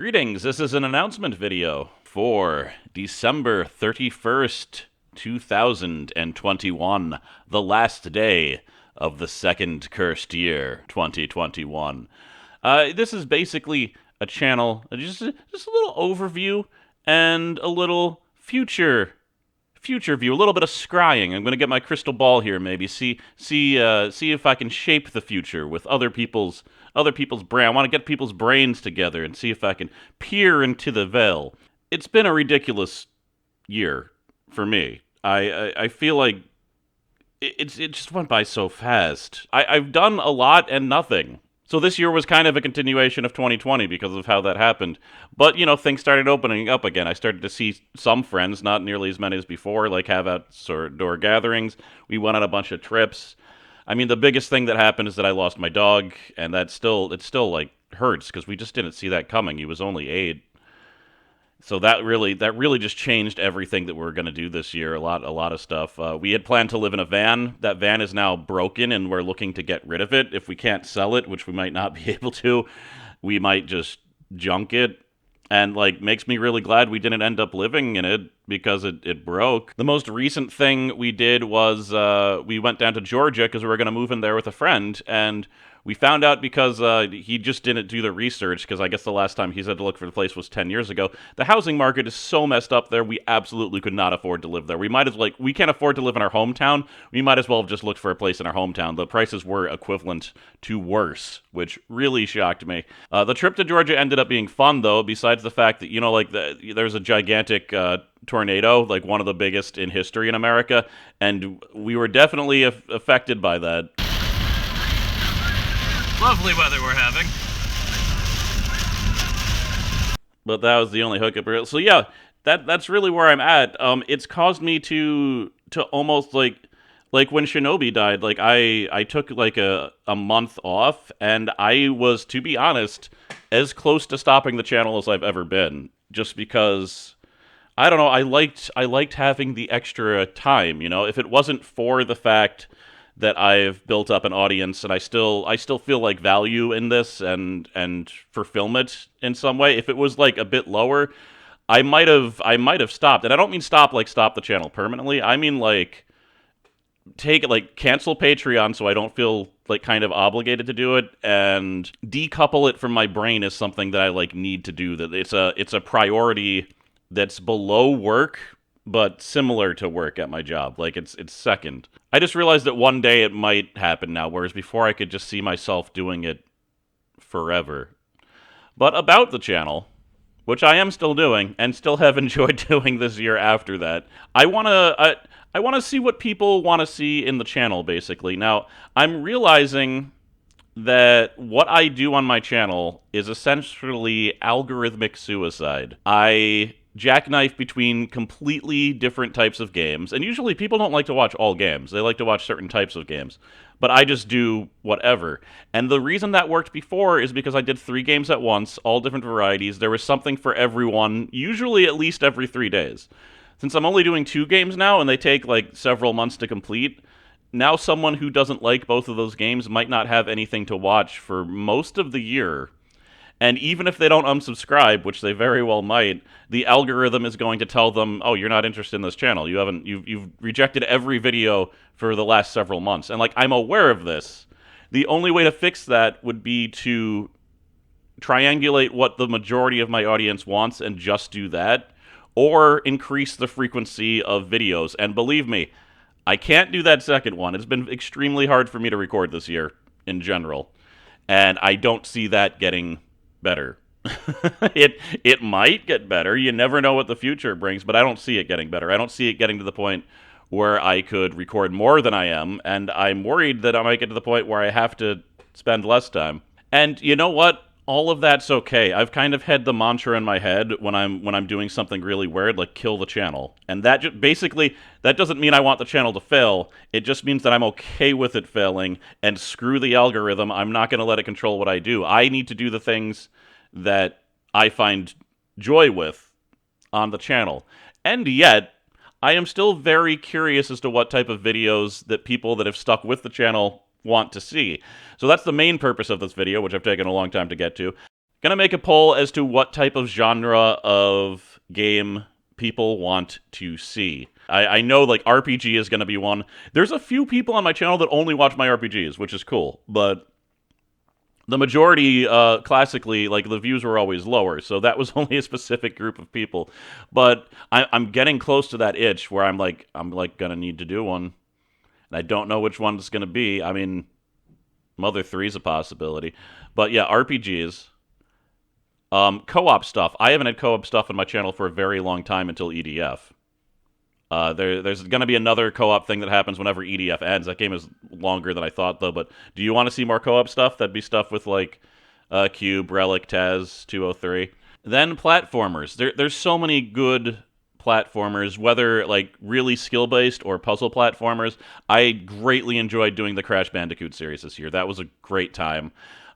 Greetings, this is an announcement video for December 31st, 2021, the last day of the second cursed year, 2021. This is basically a channel, just a little overview and a little future view, a little bit of scrying. I'm going to get my crystal ball here, maybe see if I can shape the future with other people's brain. I want to get people's brains together and see if I can peer into the veil. It's been a ridiculous year for me. I feel like it just went by so fast. I've done a lot and nothing. So this year was kind of a continuation of 2020 because of how that happened. But, things started opening up again. I started to see some friends, not nearly as many as before, like have outdoor gatherings. We went on a bunch of trips. I mean, the biggest thing that happened is that I lost my dog, and it still like hurts because we just didn't see that coming. He was only 8. So that really just changed everything that we are going to do this year. A lot of stuff. We had planned to live in a van. That van is now broken, and we're looking to get rid of it. If we can't sell it, which we might not be able to, we might just junk it. And makes me really glad we didn't end up living in it because it broke. The most recent thing we did was we went down to Georgia because we were going to move in there with a friend, and we found out because he just didn't do the research, because I guess the last time he said to look for the place was 10 years ago. The housing market is so messed up there, we absolutely could not afford to live there. We can't afford to live in our hometown. We might as well have just looked for a place in our hometown. The prices were equivalent to worse, which really shocked me. The trip to Georgia ended up being fun, though, besides the fact that, there's a gigantic tornado, like one of the biggest in history in America, and we were definitely affected by that. Lovely weather we're having. But that was the only hookup. So yeah, that's really where I'm at. It's caused me to almost like when Shinobi died. Like I took like a month off, and I was, to be honest, as close to stopping the channel as I've ever been. Just because, I don't know, I liked having the extra time. If it wasn't for the fact that I've built up an audience, and I still feel like value in this and fulfill it in some way. If it was like a bit lower, I might have stopped. And I don't mean stop the channel permanently. I mean cancel Patreon so I don't feel like kind of obligated to do it, and decouple it from my brain as something that I need to do. That it's a priority that's below work, but similar to work at my job. It's second. I just realized that one day it might happen now, whereas before I could just see myself doing it forever. But about the channel, which I am still doing and still have enjoyed doing this year after that, I want to see what people want to see in the channel, basically. Now, I'm realizing that what I do on my channel is essentially algorithmic suicide. I jackknife between completely different types of games, and usually people don't like to watch all games. They like to watch certain types of games. But I just do whatever. And the reason that worked before is because I did 3 games at once, all different varieties. There was something for everyone, usually at least every 3 days. Since I'm only doing 2 games now, and they take several months to complete, now someone who doesn't like both of those games might not have anything to watch for most of the year. And even if they don't unsubscribe, which they very well might, the algorithm is going to tell them, "Oh, you're not interested in this channel. You've rejected every video for the last several months." And I'm aware of this. The only way to fix that would be to triangulate what the majority of my audience wants and just do that, or increase the frequency of videos. And believe me, I can't do that second one. It's been extremely hard for me to record this year in general, and I don't see that getting better. It might get better. You never know what the future brings, but I don't see it getting better. I don't see it getting to the point where I could record more than I am, and I'm worried that I might get to the point where I have to spend less time. And you know what? All of that's okay. I've kind of had the mantra in my head when I'm doing something really weird, like kill the channel. And that basically, that doesn't mean I want the channel to fail. It just means that I'm okay with it failing, and screw the algorithm. I'm not going to let it control what I do. I need to do the things that I find joy with on the channel. And yet, I am still very curious as to what type of videos that people that have stuck with the channel want to see. So that's the main purpose of this video, which I've taken a long time to get to. Gonna make a poll as to what type of genre of game people want to see. I know like RPG is gonna be one. There's a few people on my channel that only watch my RPGs, which is cool, but the majority, classically, like the views were always lower, so that was only a specific group of people. But I'm getting close to that itch where I'm like gonna need to do one, and I don't know which one it's gonna be. I mean, Mother 3 is a possibility, but yeah, RPGs. Co-op stuff. I haven't had co-op stuff on my channel for a very long time until EDF. There's going to be another co-op thing that happens whenever EDF ends. That game is longer than I thought, though. But do you want to see more co-op stuff? That'd be stuff with like Cube, Relic, Taz, 203. Then platformers. There's so many good platformers, whether like really skill-based or puzzle platformers. I greatly enjoyed doing the Crash Bandicoot series this year. That was a great time.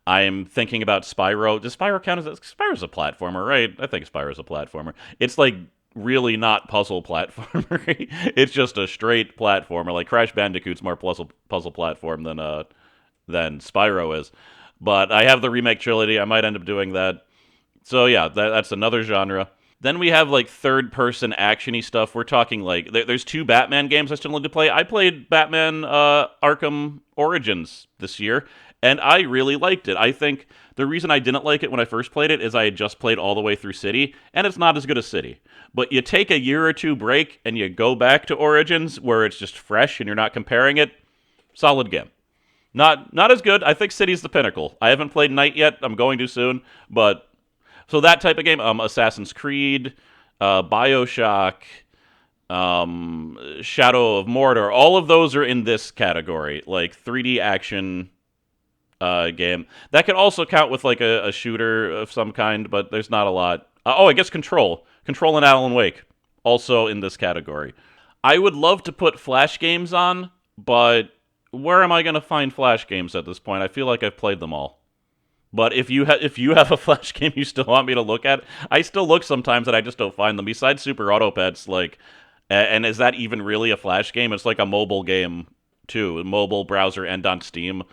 I'm thinking about Spyro. Does Spyro count as Spyro's a platformer, right? I think Spyro's a platformer. It's like really not puzzle platformer. It's just a straight platformer. Like Crash Bandicoot's more puzzle platform than Spyro is. But I have the remake trilogy. I might end up doing that. So yeah, that's another genre. Then we have like third-person actiony stuff. We're talking like there's two Batman games I still need to play. I played Batman Arkham Origins this year, and I really liked it. I think the reason I didn't like it when I first played it is I had just played all the way through City, and it's not as good as City. But you take a year or two break and you go back to Origins where it's just fresh and you're not comparing it. Solid game. Not as good. I think City's the pinnacle. I haven't played Night yet. I'm going to soon, but so that type of game, Assassin's Creed, BioShock, Shadow of Mordor, all of those are in this category, like 3D action game. That could also count with like a shooter of some kind, but there's not a lot. I guess Control and Alan Wake, also in this category. I would love to put Flash games on, but where am I going to find Flash games at this point? I feel like I've played them all. But if you have a Flash game you still want me to look at, I still look sometimes and I just don't find them. Besides Super Autopets, like, and is that even really a Flash game? It's like a mobile game too, a mobile browser and on Steam.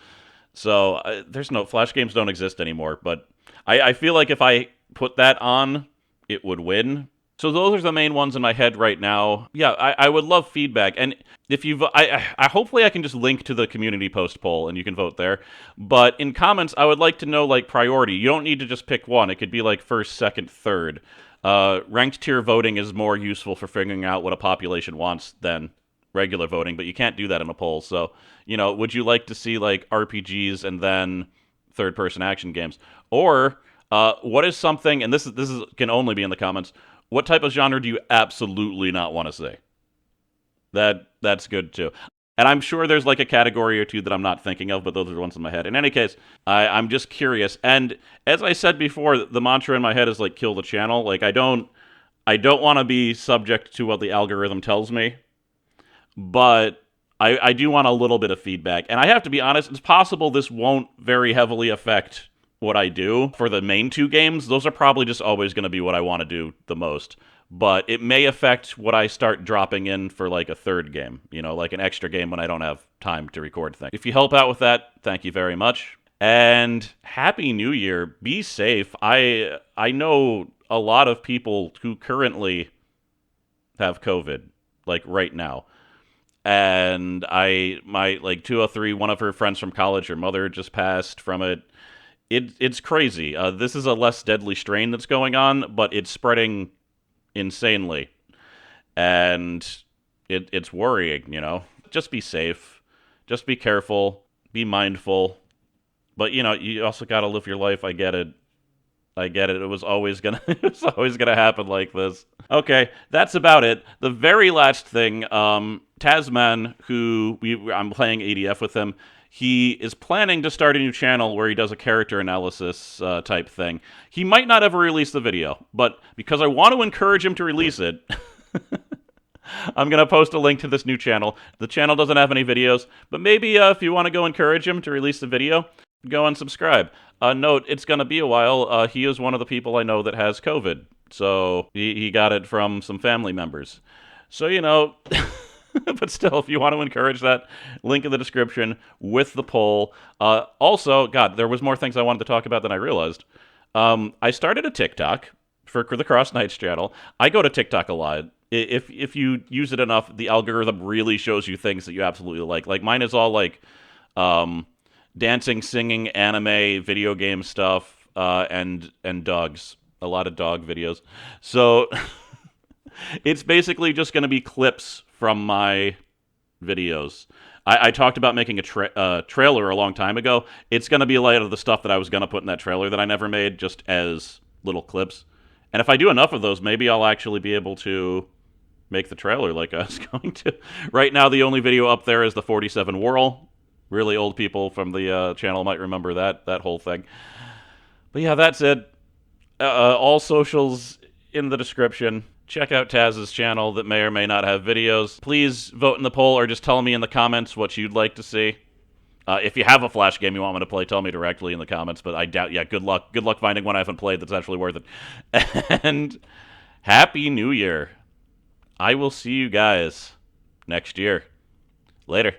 So there's no Flash games don't exist anymore. But I feel like if I put that on, it would win. So those are the main ones in my head right now. Yeah, I would love feedback. And if you, hopefully I can just link to the community post poll and you can vote there. But in comments, I would like to know like priority. You don't need to just pick one. It could be like first, second, third. Ranked tier voting is more useful for figuring out what a population wants than regular voting, but you can't do that in a poll. So, would you like to see like RPGs and then third-person action games? Or what is something, and this is can only be in the comments, what type of genre do you absolutely not want to see? That's good too. And I'm sure there's like a category or two that I'm not thinking of, but those are the ones in my head. In any case, I'm just curious. And as I said before, the mantra in my head is like kill the channel. Like I don't want to be subject to what the algorithm tells me, but I do want a little bit of feedback. And I have to be honest, it's possible this won't very heavily affect what I do for the main two games. Those are probably just always going to be what I want to do the most. But it may affect what I start dropping in for like a third game, like an extra game when I don't have time to record things. If you help out with that, thank you very much. And Happy New Year. Be safe. I know a lot of people who currently have COVID, like right now. And my like 203, one of her friends from college, her mother just passed from it. It's crazy. This is a less deadly strain that's going on, but it's spreading insanely. And it's worrying, Just be safe. Just be careful. Be mindful. But, you also got to live your life. I get it. It was always gonna happen like this. Okay, that's about it. The very last thing, Tasman, who I'm playing ADF with him, he is planning to start a new channel where he does a character analysis type thing. He might not ever release the video, but because I want to encourage him to release it, I'm going to post a link to this new channel. The channel doesn't have any videos, but maybe if you want to go encourage him to release the video, go and subscribe. Note, it's going to be a while. He is one of the people I know that has COVID, so he got it from some family members. So, but still, if you want to encourage that, link in the description with the poll. Also, God, there was more things I wanted to talk about than I realized. I started a TikTok for the Cross Knights channel. I go to TikTok a lot. If you use it enough, the algorithm really shows you things that you absolutely like. Like mine is all like um, dancing, singing, anime, video game stuff, and dogs. A lot of dog videos. So it's basically just going to be clips from my videos. I talked about making a trailer a long time ago. It's going to be a lot of the stuff that I was going to put in that trailer that I never made, just as little clips. And if I do enough of those, maybe I'll actually be able to make the trailer like I was going to. Right now, the only video up there is the 47 Whirl. Really old people from the channel might remember that whole thing. But yeah, that's it. All socials in the description. Check out Taz's channel that may or may not have videos. Please vote in the poll or just tell me in the comments what you'd like to see. If you have a Flash game you want me to play, tell me directly in the comments. But I doubt. Yeah, good luck. Good luck finding one I haven't played that's actually worth it. And Happy New Year. I will see you guys next year. Later.